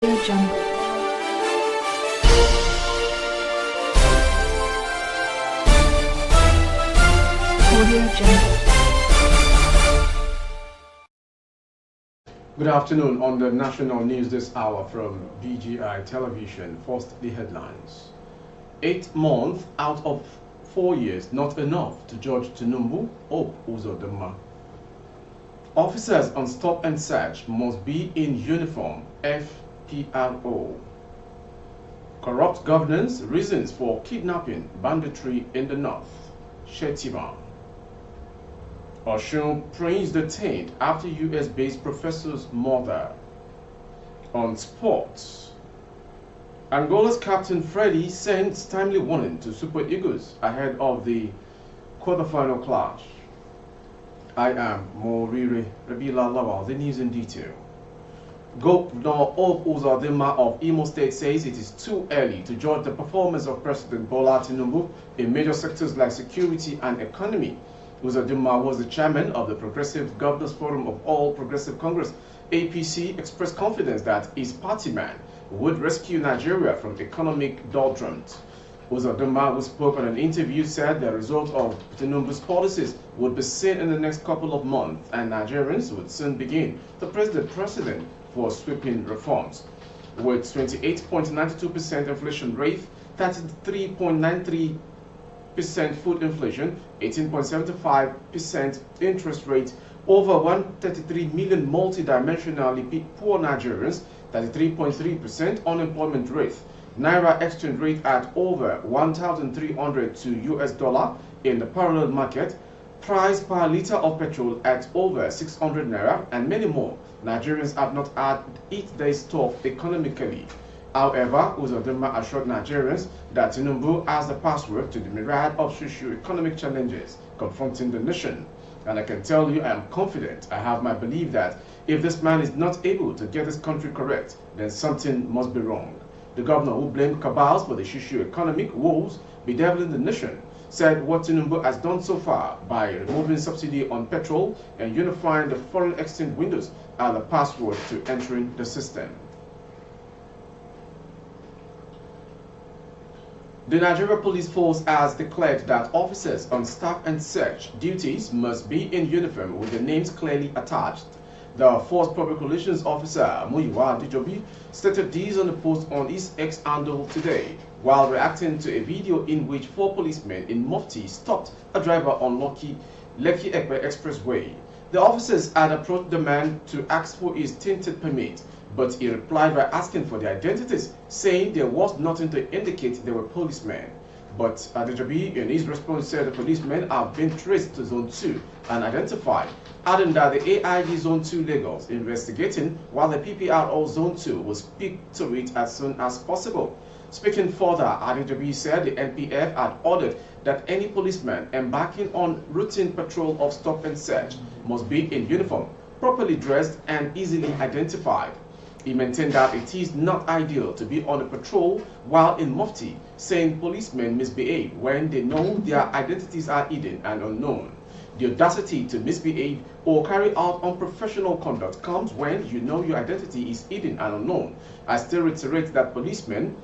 Audio Jungle. Audio Jungle. Good afternoon. On the national news this hour from BGI Television. First, the headlines. 8 months out of 4 years, not enough to judge Tinubu, Hope Uzodinma. Officers on stop and search must be in uniform, FPRO. Corrupt governance, reasons for kidnapping, banditry in the north, Shetima. Oshun Prince detained after US-based professor's murder. On sports, Angola's captain Freddy sends timely warning to Super Eagles ahead of the quarterfinal clash. I am Morire Rabila Lawal. The news in detail. Governor Hope Uzodinma of Imo State says it is too early to judge the performance of President Bola Tinubu in major sectors like security and economy. Uzodinma was the chairman of the Progressive Governors Forum of All Progressive Congress. APC expressed confidence that his party man would rescue Nigeria from economic doldrums. Uzodinma, who spoke on an interview, said the result of Tinubu's policies would be seen in the next couple of months and Nigerians would soon begin to praise the president for sweeping reforms. With 28.92% inflation rate, 33.93% food inflation, 18.75% interest rate, over 133 million multidimensionally poor Nigerians, 33.3% unemployment rate, Naira exchange rate at over 1,300 to US dollar in the parallel market, price per liter of petrol at over 600 Naira, and many more. Nigerians have not had it their stuff economically. However, Uzodinma assured Nigerians that Tinubu has the password to the myriad of socio-economic challenges confronting the nation. And I can tell you I am confident, I have my belief that if this man is not able to get this country correct, then something must be wrong. The governor, who blamed cabals for the socio-economic woes bedeviling the nation, said what Tinubu has done so far by removing subsidy on petrol and unifying the foreign exchange windows are the password to entering the system. The Nigeria Police Force has declared that officers on staff and search duties must be in uniform with their names clearly attached. The Force Public Relations Officer, Muyiwa Dijobi, stated this on a post on his X handle today, while reacting to a video in which 4 policemen in Mufti stopped a driver on Lekki Ekpe Expressway. The officers had approached the man to ask for his tinted permit, but he replied by asking for their identities, saying there was nothing to indicate they were policemen. But Adejobi, in his response, said the policemen have been traced to Zone 2 and identified, adding that the AIG Zone 2 Lagos investigating, while the PPRO Zone 2 will speak to it as soon as possible. Speaking further, Adejobi said the NPF had ordered that any policeman embarking on routine patrol of stop and search must be in uniform, properly dressed and easily identified. He maintained that it is not ideal to be on a patrol while in Mufti, saying policemen misbehave when they know their identities are hidden and unknown. The audacity to misbehave or carry out unprofessional conduct comes when you know your identity is hidden and unknown. I still reiterate that policemen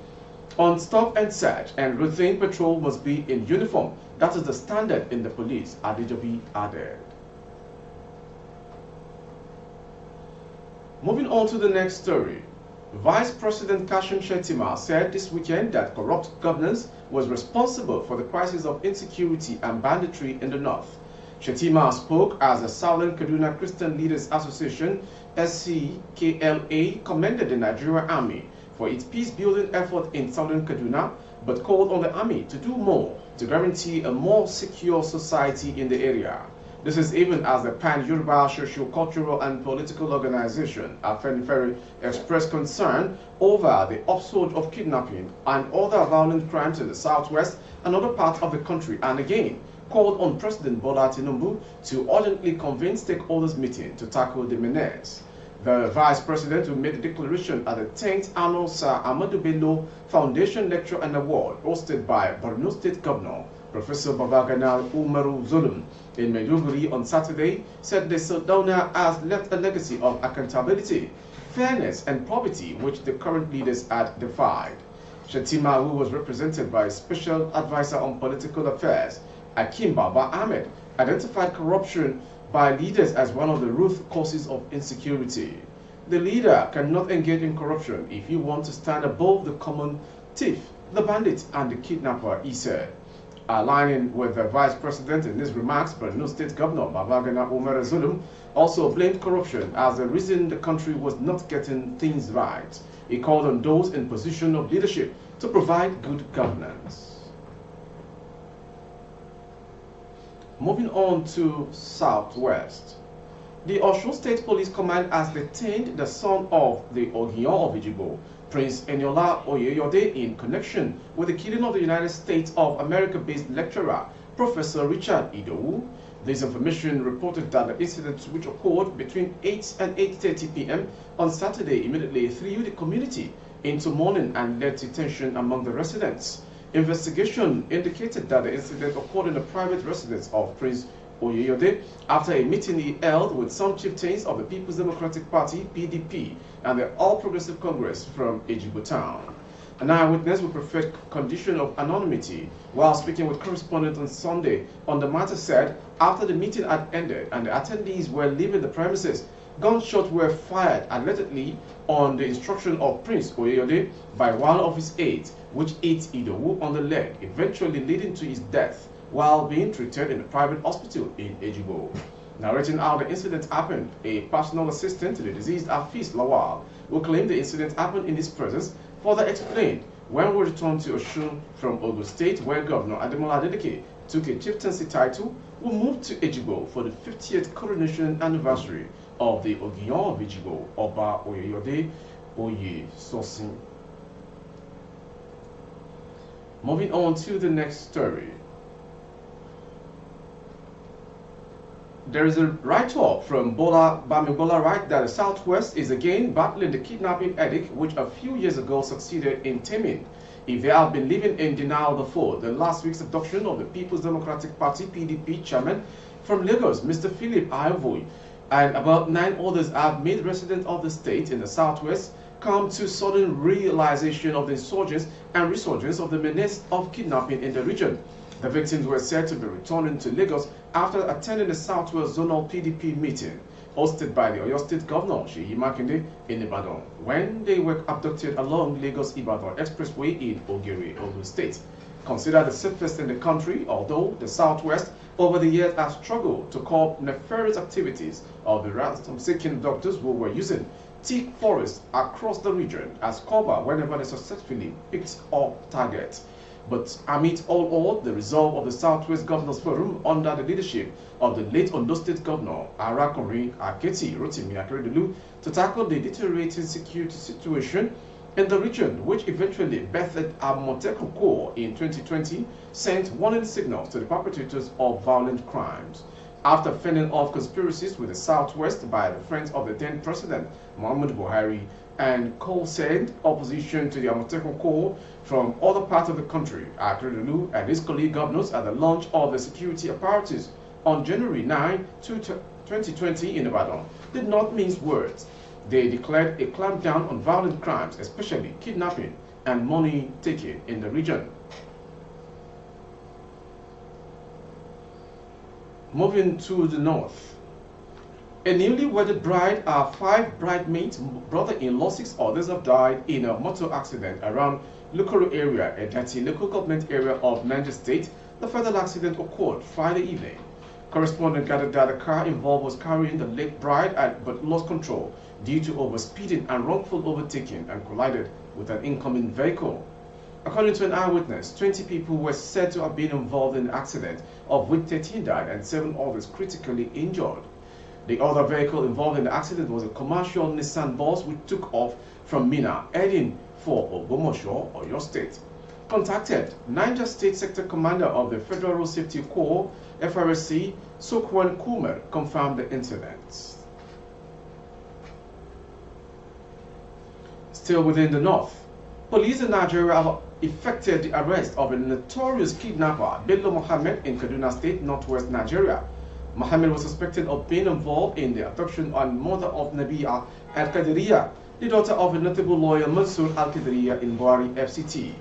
on stop and search and routine patrol must be in uniform. That is the standard in the police, Adejobi added. Moving on to the next story. Vice President Kashim Shettima said this weekend that corrupt governance was responsible for the crisis of insecurity and banditry in the north. Shettima spoke as the Southern Kaduna Christian Leaders Association (SCKLA) commended the Nigerian Army for its peace-building effort in Southern Kaduna, but called on the Army to do more to guarantee a more secure society in the area. This is even as the Pan-Yoruba Socio-Cultural and Political Organization, Afenifere, expressed concern over the upsurge of kidnapping and other violent crimes in the southwest and other parts of the country, and again called on President Bola Tinubu to urgently convene stakeholders meeting to tackle the menace. The Vice President, who made the declaration at the 10th Annual Sir Ahmadu Bello Foundation Lecture and Award hosted by Borno State Governor Professor Babagana Umaru Zulum in Maiduguri on Saturday, said the Sardauna has left a legacy of accountability fairness and probity which the current leaders had defied. Shettima, who was represented by Special Advisor on Political Affairs, Akim Baba Ahmed, identified corruption by leaders as one of the root causes of insecurity. The leader cannot engage in corruption if you want to stand above the common thief, the bandit, and the kidnapper, he said. Aligning with the vice president in his remarks, Borno State Governor Babagana Umar Zulum also blamed corruption as the reason the country was not getting things right. He called on those in position of leadership to provide good governance. Moving on to Southwest. The Osun State Police Command has detained the son of the Ogion of Ejigbo, Prince Eniola Oyeyode, in connection with the killing of the United States of America-based lecturer, Professor Richard Idowu. This information reported that the incident, which occurred between 8 and 8:30 p.m. on Saturday, immediately threw the community into mourning and led to tension among the residents. Investigation indicated that the incident occurred in the private residence of Prince Oyeyode after a meeting he held with some chieftains of the People's Democratic Party (PDP) and the All Progressive Congress from Ejigbo Town. An eyewitness with preferred condition of anonymity, while speaking with correspondent on Sunday on the matter, said after the meeting had ended and the attendees were leaving the premises, gunshots were fired allegedly on the instruction of Prince Oyeyode by one of his aides, which hit Idowu on the leg, eventually leading to his death while being treated in a private hospital in Ejigbo. Narrating how the incident happened, a personal assistant to the deceased Afis Lawal, who claimed the incident happened in his presence, further explained when we returned to Osun from Ogun State, where Governor Ademola Adeleke took a chieftaincy title, we moved to Ejigbo for the 50th coronation anniversary of the Ogion of Ejigbo, Oba Oyeyode Oyesosin. Moving on to the next story. There is a write-up from Bola Bamibola right that the Southwest is again battling the kidnapping headache which a few years ago succeeded in taming. If they have been living in denial before, the last week's abduction of the People's Democratic Party (PDP) chairman from Lagos, Mr. Philip Ayavoy, and about 9 others have made residents of the state in the Southwest come to sudden realization of the insurgence and resurgence of the menace of kidnapping in the region. The victims were said to be returning to Lagos after attending the Southwest Zonal PDP meeting hosted by the Oyo State Governor Seyi Makinde in Ibadan when they were abducted along Lagos-Ibadan Expressway in Ogere, Ogun State. Considered the safest in the country, although the Southwest over the years has struggled to curb nefarious activities of the ransom-seeking doctors who were using thick forests across the region as cover whenever they successfully picked up targets. But amid all the resolve of the Southwest Governors Forum under the leadership of the late Ondo State Governor Arakunrin Aketi Rotimi Akeredolu to tackle the deteriorating security situation in the region, which eventually birthed Amotekun in 2020, sent warning signals to the perpetrators of violent crimes. After fending off conspiracies with the Southwest by the friends of the then President Muhammad Buhari and co-send opposition to the Amotekun Corps from other parts of the country, Akeredolu and his colleague governors at the launch of the security apparatus on January 9, 2020 in Ibadan did not mince words. They declared a clampdown on violent crimes, especially kidnapping and money taking in the region. Moving to the north. A newly wedded bride, her 5 bridesmaids, brother-in-law, 6 others have died in a motor accident around Lukoro area, a Dati local government area of Niger State. The fatal accident occurred Friday evening. Correspondent gathered that the car involved was carrying the late bride but lost control due to overspeeding and wrongful overtaking and collided with an incoming vehicle. According to an eyewitness, 20 people were said to have been involved in the accident, of which 13 died and 7 others critically injured. The other vehicle involved in the accident was a commercial Nissan bus which took off from Minna, heading for Ogbomoso, Oyo State. Contacted, Niger State Sector Commander of the Federal Road Safety Corps, FRSC, Sokwan Kumer, confirmed the incident. Still within the north, police in Nigeria have effected the arrest of a notorious kidnapper, Bello Mohammed, in Kaduna State, northwest Nigeria. Mohammed was suspected of being involved in the abduction and murder of Nabeeha al-Qadiriya, the daughter of a notable lawyer Mansour al-Qadiriya in Buhari FCT.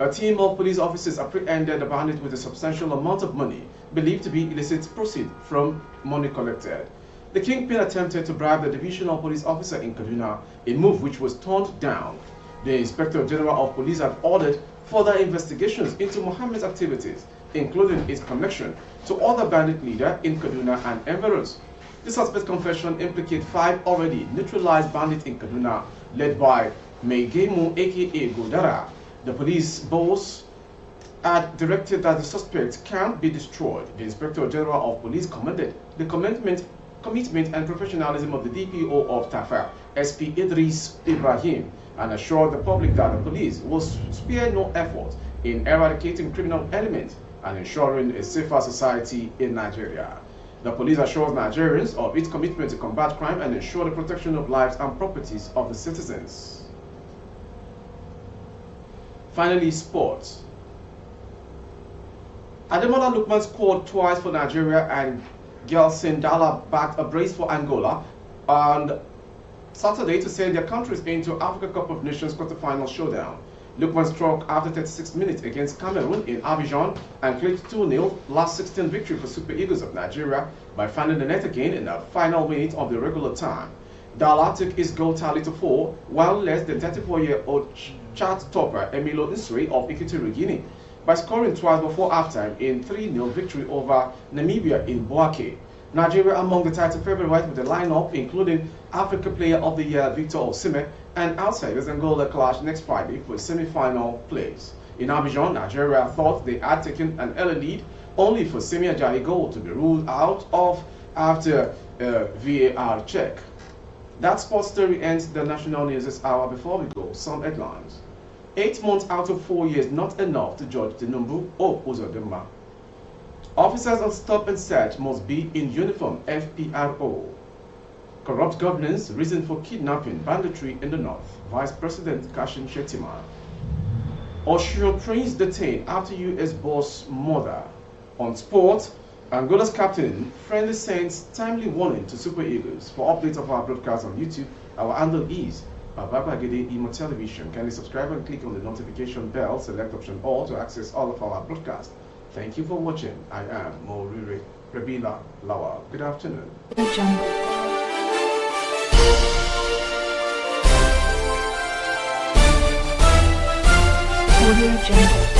A team of police officers apprehended the bandit with a substantial amount of money, believed to be illicit proceeds from money collected. The kingpin attempted to bribe the divisional police officer in Kaduna, a move which was turned down. The Inspector General of Police had ordered further investigations into Mohammed's activities, including his connection to other bandit leaders in Kaduna and environs. The suspect's confession implicates 5 already neutralized bandits in Kaduna, led by Meigemu aka Godara. The police boss had directed that the suspect can't be destroyed. The Inspector General of Police commended the commitment and professionalism of the DPO of Tafa, SP Idris Ibrahim, and assured the public that the police will spare no effort in eradicating criminal elements and ensuring a safer society in Nigeria. The police assures Nigerians of its commitment to combat crime and ensure the protection of lives and properties of the citizens. Finally, sports. Ademola Lookman scored twice for Nigeria and Gelson Dala backed a brace for Angola on Saturday to send their countries into Africa Cup of Nations quarterfinal showdown. Lookman struck after 36 minutes against Cameroon in Abidjan and clinched 2-0 last 16 victory for Super Eagles of Nigeria by finding the net again in the final minute of the regular time. Dala took his goal tally to 4, while less than 34-year-old chart topper Emilio Nsri of Equatorial Guinea by scoring twice before halftime in 3-0 victory over Namibia in Bouake. Nigeria among the title favorites with a lineup including Africa Player of the Year Victor Osimhen and outsiders Angola clash next Friday for semi-final place. In Abidjan, Nigeria thought they had taken an early lead, only for Semi Ajayi goal to be ruled out of after a VAR check. That sports story ends the national news this hour. Before we go, some headlines. 8 months out of 4 years, not enough to judge Tinubu or Uzodinma. Officers on stop and search must be in uniform, FPRO. Corrupt governance, reason for kidnapping, banditry in the north. Vice President Kashim Shettima. Oshun Prince detained after US boss murder. On sport, Angola's captain friendly sends timely warning to Super Eagles. For updates of our broadcast on YouTube, our handle is Babagede Imo Television. Kindly subscribe and click on the notification bell. Select option all to access all of our broadcasts. Thank you for watching. I am Morire Rebila Lawa. Good afternoon. The Jungle. Audio Jungle.